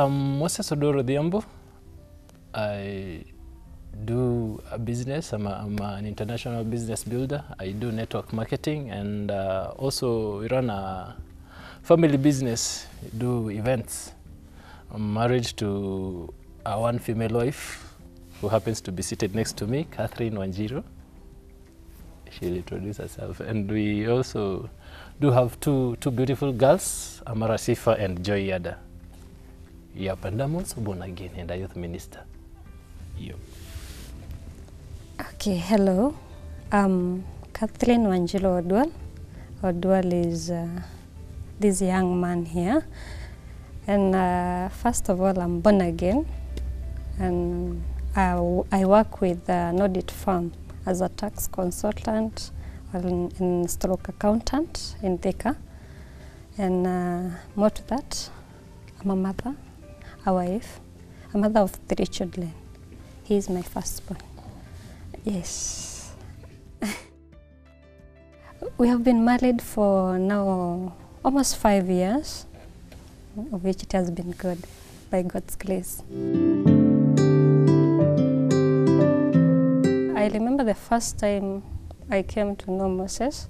Moses Oduor. I do a business. I'm an international business builder. I do network marketing, and also we run a family business, do events. I'm married to one female wife who happens to be seated next to me, Catherine Wanjiru. She'll introduce herself. And we also do have two beautiful girls, Amara Sifa and Joy Yada. Yep, and I'm also born again and a youth minister. Yep. Okay, hello. I'm Catherine Wanjiru Oduor. Oduor is this young man here. And first of all, I'm born again. And I work with an audit firm as a tax consultant and stroke accountant in Thika. And more to that, I'm a mother, a wife, a mother of 3 children. He is my firstborn. Yes. We have been married for now almost 5 years, of which it has been good, by God's grace. I remember the first time I came to know Moses.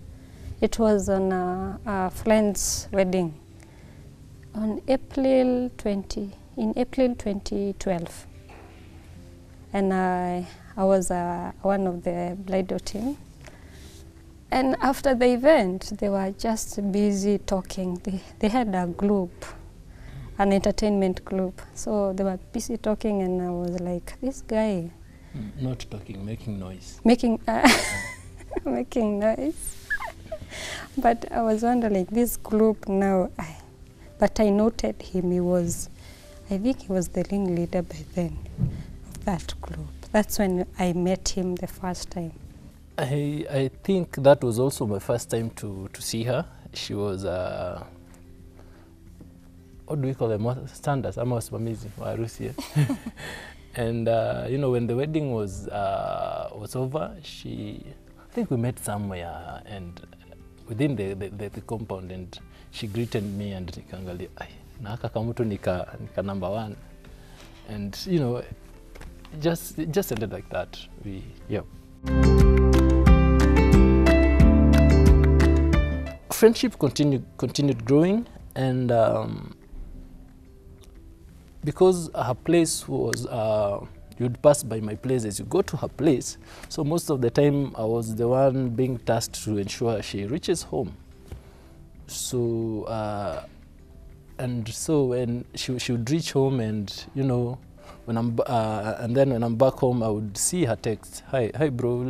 It was on a friend's wedding on April 2012. And I was one of the bridal team. And after the event, they were just busy talking. They had a group, an entertainment group. So they were busy talking, and I was like, this guy. Not talking, making noise. Making noise. But I was wondering, this group now, but I noted him, I think he was the ringleader by then of that group. That's when I met him the first time. I think that was also my first time to see her. She was, what do we call them? Standards, ama wasimamizi wa harusi. And you know, when the wedding was over, I think we met somewhere and within the compound, and she greeted me and nikangalia, na haka kamutu nika number 1. And you know, just ended like that. Yep. Friendship continued growing, and because her place was, you'd pass by my place as you go to her place, so most of the time I was the one being tasked to ensure she reaches home. So, and so when she would reach home, and you know, and then when I'm back home, I would see her text, hi bro,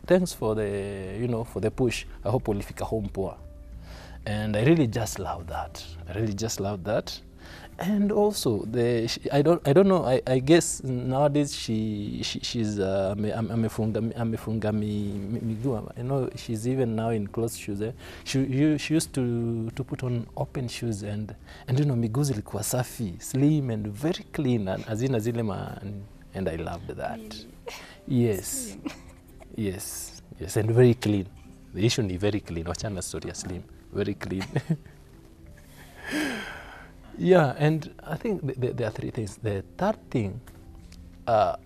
thanks for the, for the push. I hope ulifika home poa. And I really just love that. And also I don't know, I guess nowadays she's amefunga miguu. You know, she's even now in closed shoes. She used to put on open shoes, and you know, miguu zilikuwa safi, slim and very clean, and azina zile and I loved that. Really? Yes. Yes, and very clean. The issue is very clean. Wachana story slim, very clean. Yeah, and I think there are 3 things. The third thing, I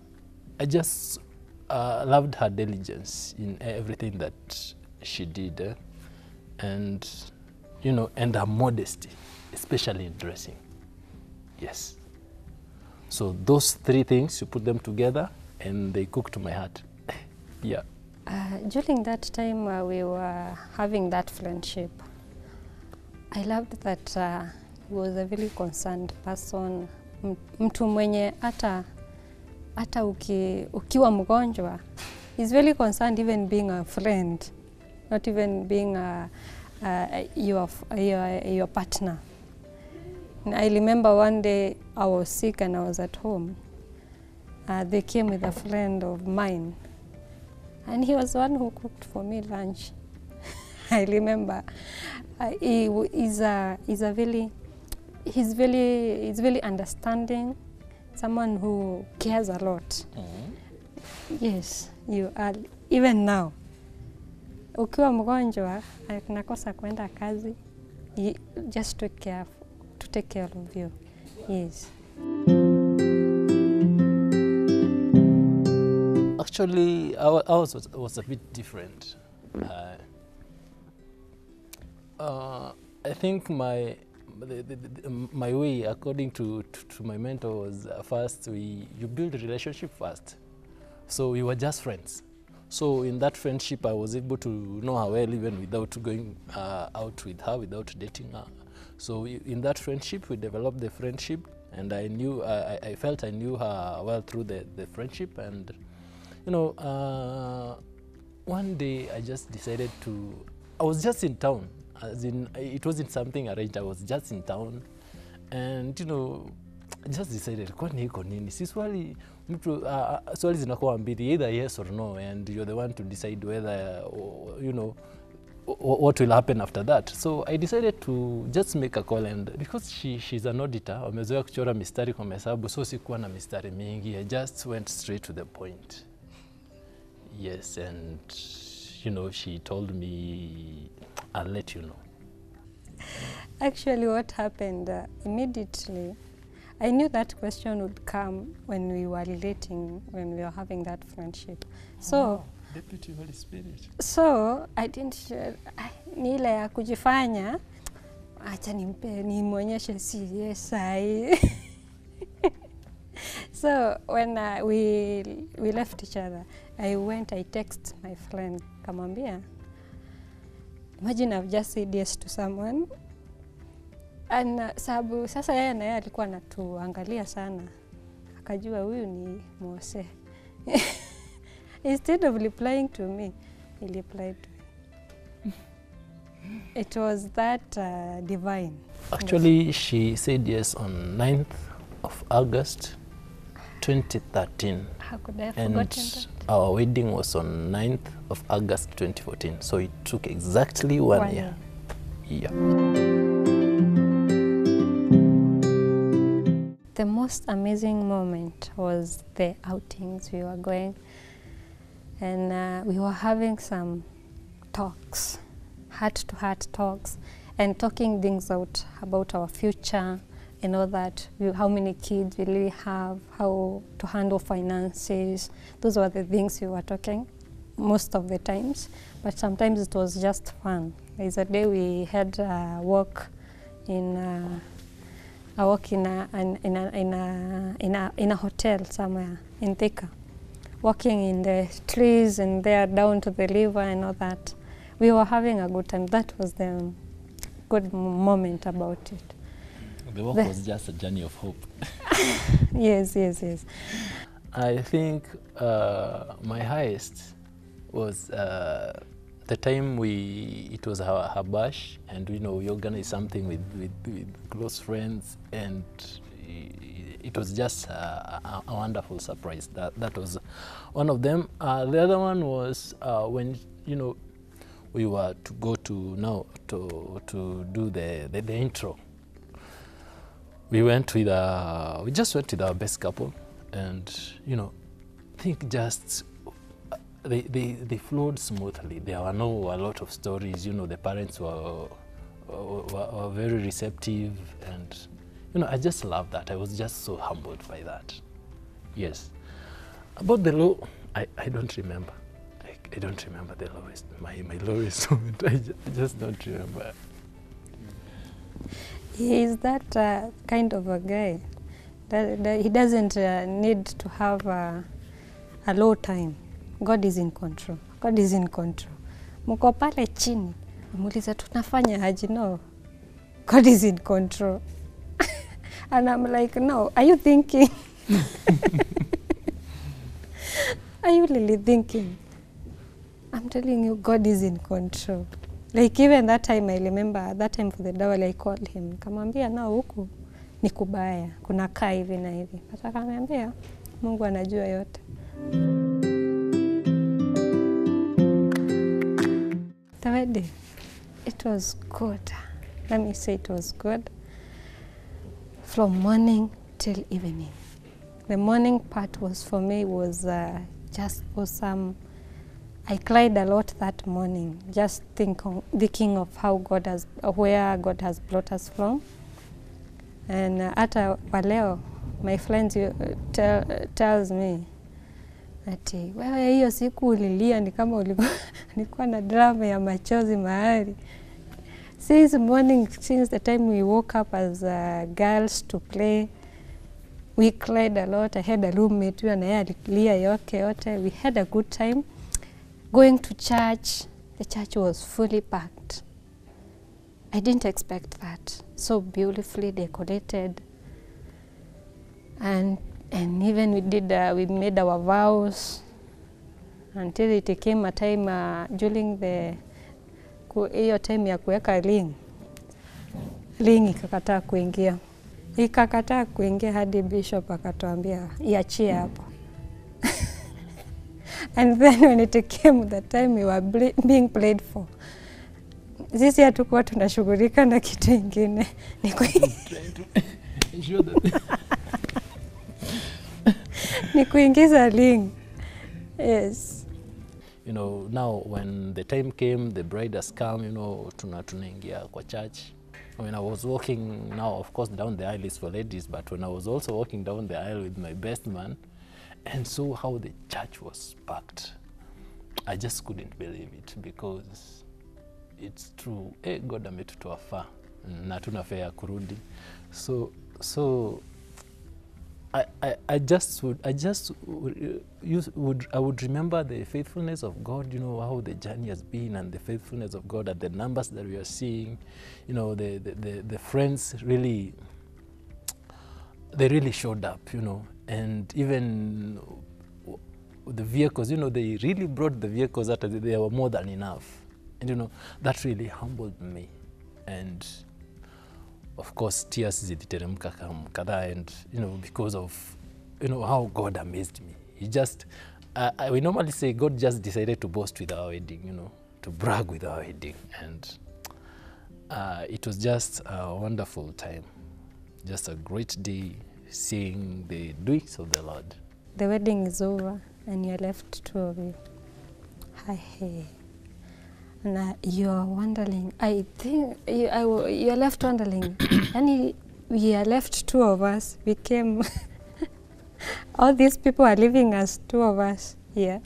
just loved her diligence in everything that she did, and you know, and her modesty, especially in dressing. Yes. So those 3 things, you put them together, and they cook to my heart. Yeah. During that time we were having that friendship, I loved that he was a very concerned person. Mtu mwenye hata ukiwa mgonjwa, he's very concerned, even being a friend, not even being your partner. And I remember one day I was sick and I was at home. They came with a friend of mine, and he was the one who cooked for me lunch. I remember he's very understanding, someone who cares a lot. Yes, you are. Even now, ukiwa mgonjwa, nakosa kwenda kazi, just to take care of you. Yes. Actually, ours was a bit different. I think my way, according to my mentor, was first you build a relationship first. So we were just friends. So in that friendship, I was able to know her well even without going out with her, without dating her. So in that friendship, we developed the friendship, and I knew, I felt I knew her well through the friendship. And you know, one day I just decided to, I was just in town, as in it wasn't something arranged, I was just in town, and you know, I just decided, kwani iko nini? Si swali mtu, swali zinakuwa mbili, either yes or no, and you're the one to decide whether, you know, what will happen after that. So I decided to just make a call, and because she's an auditor, wamezoea kuchora mistari kwa mahesabu, so sikuwa na mistari mingi. I just went straight to the point. Yes, and you know, she told me, I'll let you know. Actually, what happened immediately, I knew that question would come when we were relating, when we were having that friendship. So, wow. Deputy Holy Spirit. So I didn't ni ile ya kujifanya acha nimwonyeshe serious sai. So when we left each other, I text my friend, kamwambia, imagine I've just said yes to someone. And sababu sasa yeye na yeye alikuwa anatuangalia sana, akajua huyu ni Mose. Instead of replying to me, he replied to me. It was that divine. Actually, she said yes on 9th of August 2013. How could I have forgotten that? Our wedding was on 9th of August 2014. So it took exactly one year. Yeah. The most amazing moment was the outings we were going. And we were having some talks, heart-to-heart talks, and talking things out about our future and all that. How many kids will we have, how to handle finances. Those were the things we were talking most of the times. But sometimes it was just fun. There's a day we had a walk in a hotel somewhere in Thika. Walking in the trees and there down to the river and all that. We were having a good time. That was the good moment about it. The walk was just a journey of hope. Yes, yes, yes. I think my highest was the time it was her bash, and you know, we organized something with close friends, and it was just a wonderful surprise. That was one of them. The other one was when, you know, we were to go to do the intro. We just went with our best couple, and you know, I think just they flowed smoothly. There were a lot of stories. You know, the parents were very receptive, and you know, I just love that. I was just so humbled by that. Yes. About the low, I don't remember. I don't remember the lowest. My lowest moment. I just don't remember. He is that kind of a guy that he doesn't need to have a low time. God is in control. God is in control. Mko pale chini, muuliza tunafanya aje? No. God is in control. And I'm like, no, are you thinking? Are you really thinking? I'm telling you, God is in control. Like even that time, I remember that time for the dawali, I called him. Kamwambia, na huku ni kubaya, kuna kaa hivi na hivi. But akamwambia, Mungu anajua yote. The wedding, it was good. Let me say it was good. From morning till evening. The morning part was for me just awesome. I cried a lot that morning, just thinking of how where God has brought us from. And hata waleo my friends tells me ati wewe hiyo siku ulilia ni kama ulikuwa na drama ya machozi mahali. Since morning, since the time we woke up as girls to play, we cried a lot. I had a roommate and I alilia yote. We had a good time. Going to church, the church was fully packed. I didn't expect that. So beautifully decorated. And even we made our vows until it came a time during hiyo time ya kuweka ring ikakataa kuingia hadi bishop akatuambia iachie hapo. And then when it came the time we were being played for, sisi hatukuwa tunashughulika na kitu ingine. Ni kuingiza ring. Yes. You know, now when the time came, the bride has come, you know, tunaingia kwa church. When I was walking, now of course down the aisle is for ladies, but when I was also walking down the aisle with my best man and saw how the church was packed, I just couldn't believe it, because it's true. God ametutoa far na tuna fare kurudi. So I would remember the faithfulness of God, you know, how the journey has been, and the faithfulness of God, and the numbers that we are seeing, you know, the friends really, they really showed up, you know, and even the vehicles, you know, they really brought the vehicles that they were more than enough, and you know, that really humbled me. And of course, tears ziliteremka kadhaa, and you know, because of, you know, how God amazed me. He just, we normally say God just decided to boast with our wedding, you know, to brag with our wedding, and it was just a wonderful time, just a great day, seeing the doings of the Lord. The wedding is over, and you're left two of you. Hi. And you're wondering, I think you're left wondering, and we are left two of us. We came, all these people are leaving us, two of us here.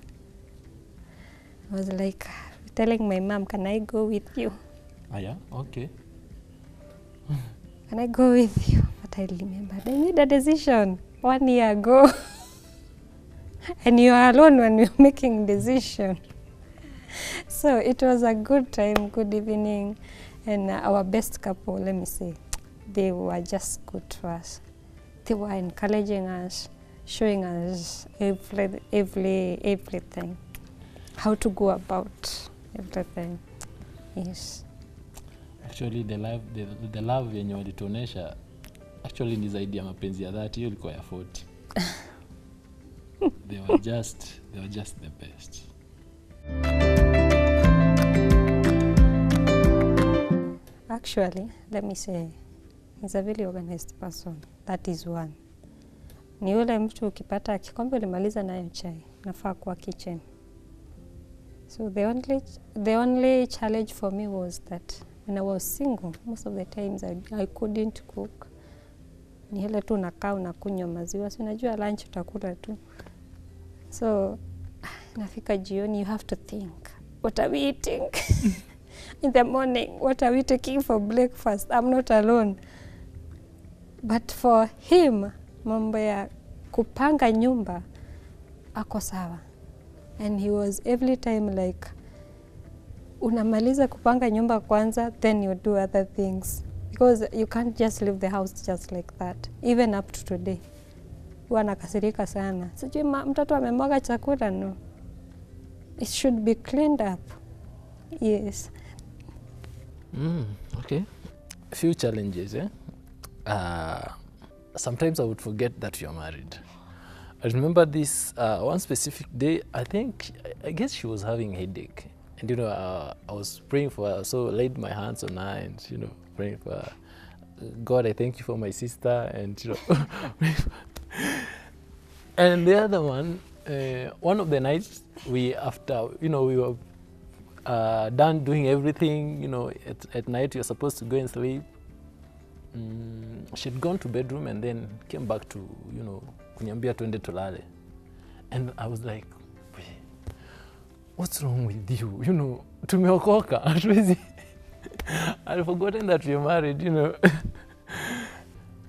I was like telling my mom, can I go with you? Yeah, okay. Can I go with you? But I remembered, I made a decision 1 year ago. And you are alone when you're making decision. So it was a good time, good evening, and our best couple, let me say, they were just good to us. They were encouraging us, showing us everything, how to go about everything. Yes. Actually, the love yenye walituonesha actually ni zaidi ya mapenzi ya dhati, hiyo ilikuwa ya 40. They were just the best. Actually, let me say, he's a very organized person. That is one. Ni yule mtu ukipata kikombe ulimaliza nayo chai, nafaa kwa kitchen. So the only challenge for me was that when I was single, most of the times I couldn't cook. Ni hele tu nakaa unakunywa maziwa, si unajua lunch utakula tu. So nafika jioni, you have to think, what are we eating? In the morning, what are we taking for breakfast? I'm not alone. But for him, mambo ya kupanga nyumba, ako sawa. And he was every time like, unamaliza kupanga nyumba kwanza, then you do other things. Because you can't just leave the house just like that. Even up to today. Huwa nakasirika sana. Sijui mtoto amemwaga chakula, no. It should be cleaned up. Yes. Okay. A few challenges, sometimes I would forget that you're married. I remember this one specific day, I guess she was having a headache. And, you know, I was praying for her, so I laid my hands on her and, you know, praying for her. God, I thank you for my sister, and, you know. And the other one of the nights, we were done doing everything, you know, at night you're supposed to go and sleep. she'd gone to bedroom and then came back to, kuniambia twende tulale. And I was like, what's wrong with you? Tumeokoka. I'd forgotten that we're married,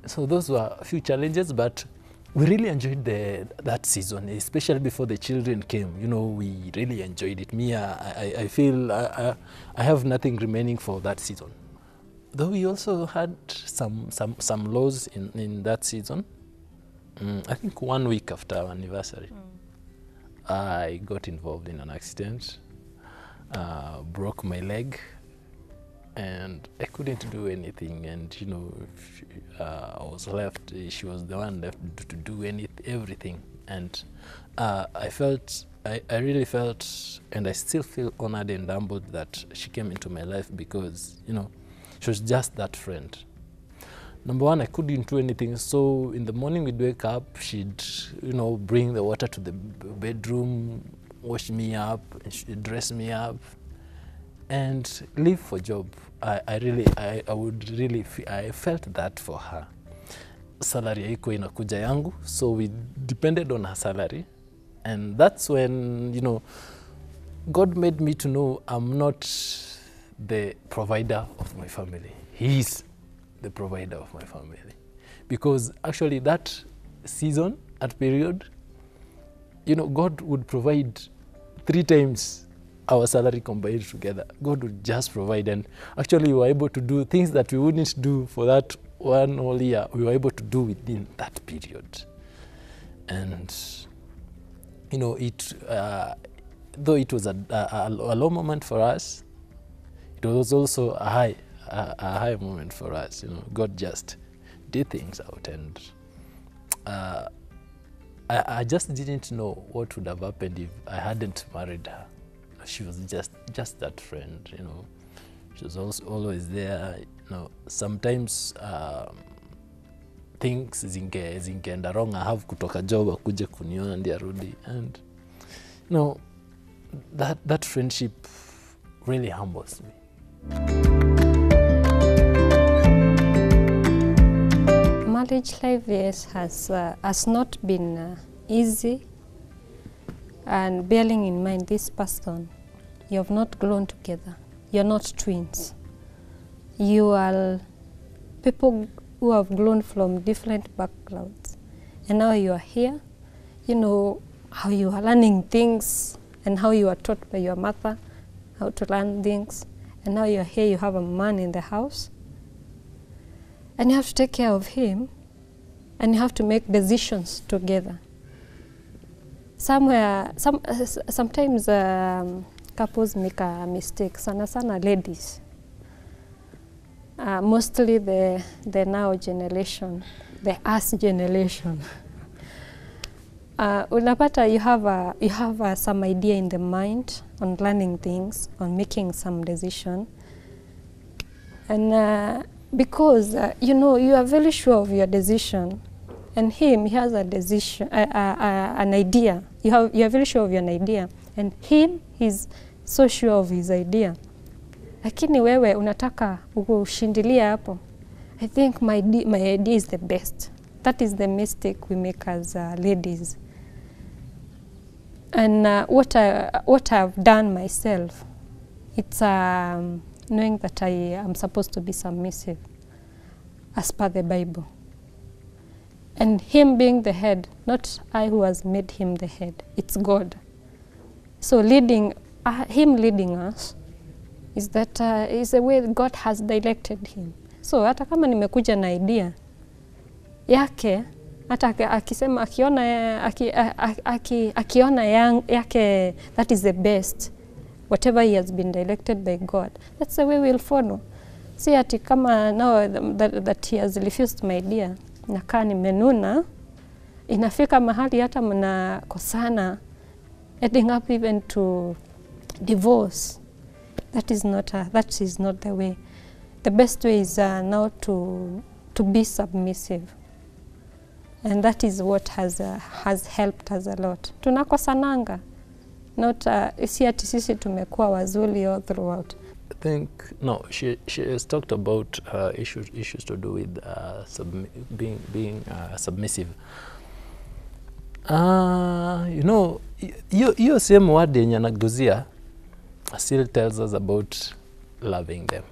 So those were a few challenges, but we really enjoyed that season, especially before the children came. We really enjoyed it. Me, I feel I have nothing remaining for that season. Though we also had some lows in that season. I think 1 week after our anniversary, I got involved in an accident, broke my leg, and I couldn't do anything. And I was left. She was the one left to do everything. And I really felt, and I still feel honored and humbled that she came into my life, because she was just that friend. Number one, I couldn't do anything. So in the morning we'd wake up, she'd, bring the water to the bedroom, wash me up, and she'd dress me up, and leave for job. I felt that for her. Salary haikuwa inakuja yangu, so we depended on her salary. And that's when, God made me to know I'm not the provider of my family. He is the provider of my family. Because actually that season, that period, God would provide 3 times our salary combined together. God would just provide. And actually we were able to do things that we wouldn't do for that 1 whole year. We were able to do within that period. And, though it was a low moment for us, it was also a high moment for us. God just did things out, and I just didn't know what would have happened if I hadn't married her. She was just that friend. She was also always there. Sometimes things zingeenda wrong, I have kutoka job akuje kuniona ndiye arudi, and that friendship really humbles me. Marriage life, yes, has not been easy, and bearing in mind this person, you have not grown together. You're not twins. You are people who have grown from different backgrounds, and now you are here. How you are learning things, and how you are taught by your mother how to learn things, and now you're here, you have a man in the house, and you have to take care of him, and you have to make decisions together. Sometimes couples make a mistake, sana ladies. Mostly the now generation, the us generation. Unapata you have some idea in the mind on learning things, on making some decision, and because you are very sure of your decision, and he has a decision, an idea. You are very sure of your idea, and he's so sure of his idea. Lakini wewe unataka ushindilia hapo. I think my idea is the best. That is the mistake we make as ladies. And what I've done myself, it's knowing that I am supposed to be submissive as per the Bible. And him being the head, not I who has made him the head, it's God. So him leading us is the way God has directed him. So hata kama nimekuja na idea yake, hata akisema akiona yake that is the best, whatever he has been directed by God, that's the way we'll follow. See ati kama now that he has refused my idea, nakaa nimenuna, inafika mahali hata mnakosana, ending up even to divorce. That is not the way. The best way is now to be submissive, and that is what has helped us a lot. Tunakosananga, not si ati sisi tumekuwa wazuri all throughout. think no. She has talked about issues to do with being submissive. You know, hiyo same word yenye anaguzia still tells us about loving them.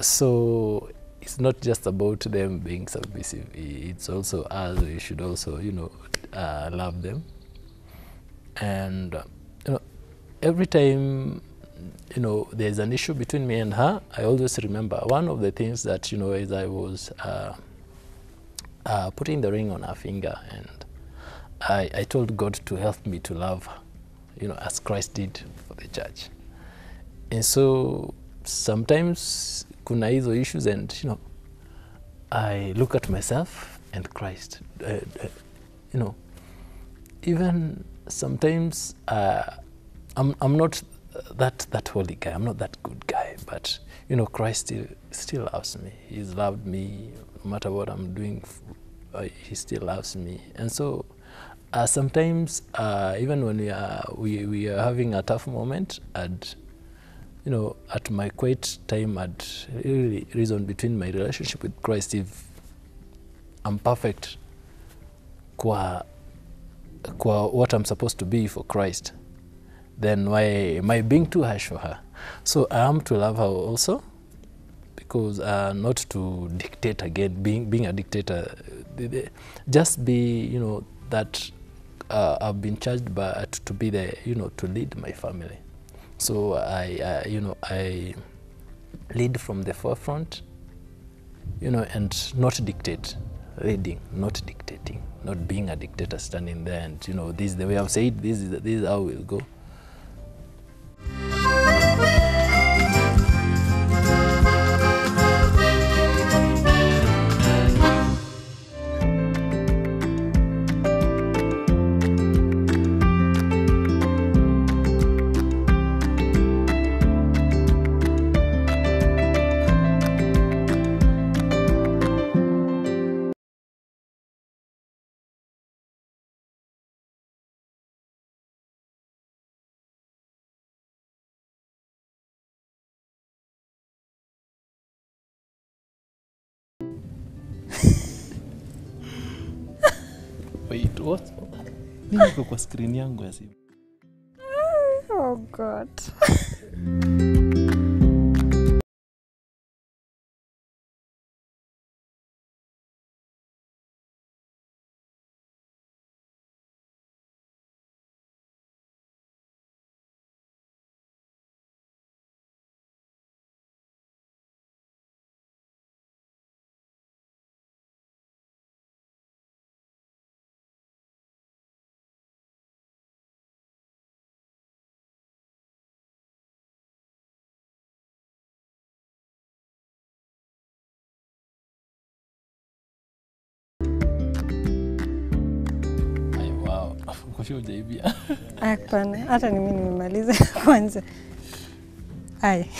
So it's not just about them being submissive. It's also us. We should also, you know, love them. And you know, every time, you know, there's an issue between me and her, I always remember one of the things that, you know, as I was putting the ring on her finger, and I told God to help me to love her, you know, as Christ did for the church. And so sometimes kuna hizo issues, and you know, I look at myself and Christ. You know, even sometimes I'm not that holy guy. I'm not that good guy, but you know, Christ still loves me. He's loved me no matter what I'm doing. He still loves me, and so sometimes even when we are having a tough moment, and you know, at my quiet time, I'd really reason between my relationship with Christ. If I'm perfect kwa what I'm supposed to be for Christ, then why am I being too harsh for her? So I am to love her also, because not to dictate again, being a dictator. Just be, you know, that I've been charged by to be there, you know, to lead my family. So you know, I lead from the forefront, you know, and not dictate. Leading, not dictating, not being a dictator standing there and, you know, this is the way I've said, this is how we'll go. Wait, what? Nini iko kwa screen yangu ya simu? Oh God. Kusho hujaibia. Hapana, hata mimi nimemaliza kwanza. Ai.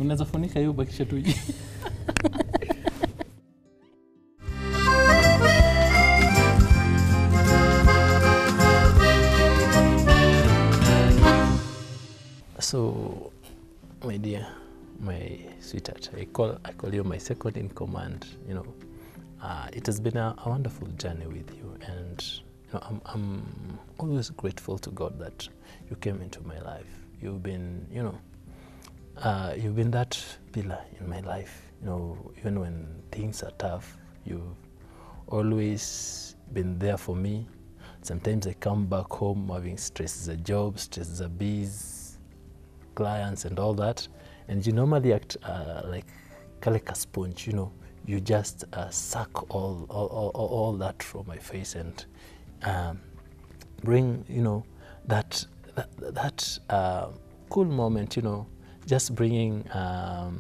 Unaweza funika hiyo bakisha tu. So, my dear, my sweetheart, I call you my second in command. You know, it has been a wonderful journey with you, and you know, I'm always grateful to God that you came into my life. You've been, you know, you've been that pillar in my life. You know, even when things are tough, you've always been there for me. Sometimes I come back home having stress as a job, stress as a biz, clients and all that, and you normally act like a sponge, you know. You just suck all that from my face and bring, you know, that cool moment, you know, just bringing a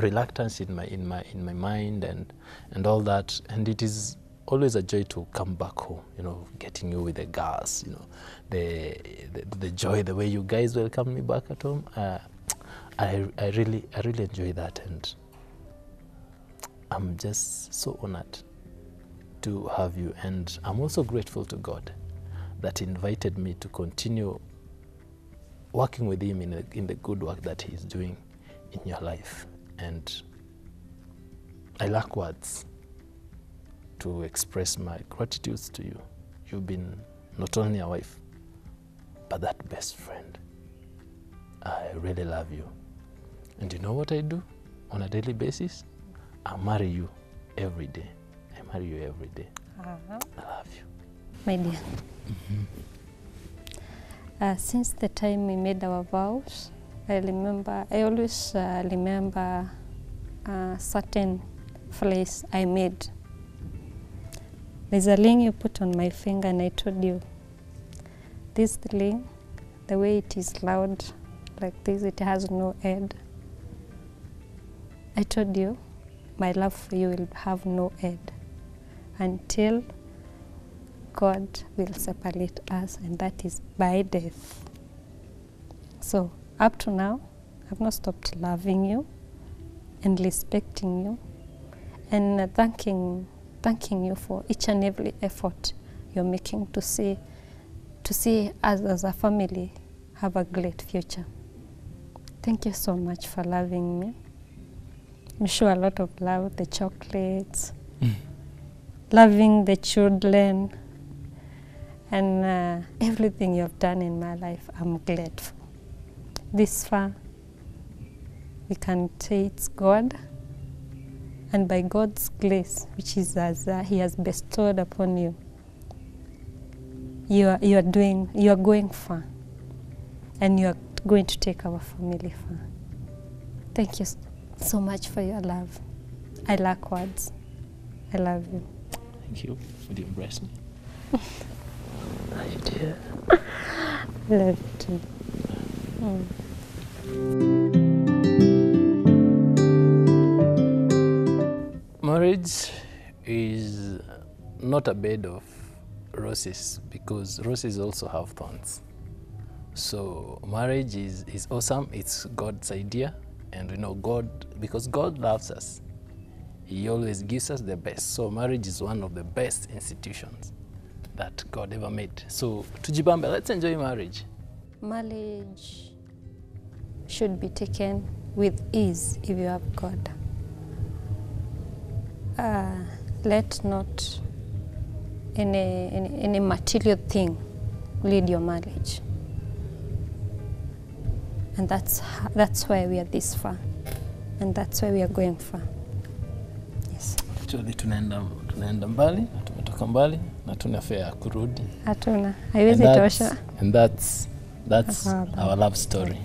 reluctance in my mind and all that. And it is always a joy to come back home, you know, getting you with the gas, you know, the joy, the way you guys welcome me back at home. I really enjoy that, and I'm just so honored to have you. And I'm also grateful to God that invited me to continue working with him in the good work that he's doing in your life. And I lack words to express my gratitude to you. You've been not only a wife, but that best friend. I really love you. And you know what I do on a daily basis? I marry you every day. I marry you every day. I love you. My dear, since the time we made our vows, I always remember a certain phrase I made. There's a ring you put on my finger, and I told you, this ring, the way it is loud like this, it has no end. I told you, my love for you will have no end until God will separate us, and that is by death. So up to now, I've not stopped loving you and respecting you and thanking you for each and every effort you're making to see us as a family have a great future. Thank you so much for loving me. You show a lot of love, the chocolates, loving the children, and everything you've done in my life. I'm grateful. This far, we can say it's God, and by God's grace, which is as He has bestowed upon you, you are going far, and you are going to take our family far. Thank you so much for your love. I lack words. I love you. Thank you for the embrace me. I do. I love you too. Marriage is not a bed of roses, because roses also have thorns. So marriage is awesome. It's God's idea. And you know, because God loves us, He always gives us the best. So marriage is one of the best institutions that God ever made. So tujibambe, let's enjoy marriage. Marriage should be taken with ease if you have God. Let not any material thing lead your marriage. And that's why we are this far, and that's why we are going far. Yes. Actually tunaenda mbali, tumetoka mbali na tuna fare ya kurudi. Hatuna. Haiwezi tosha. And that's our love story.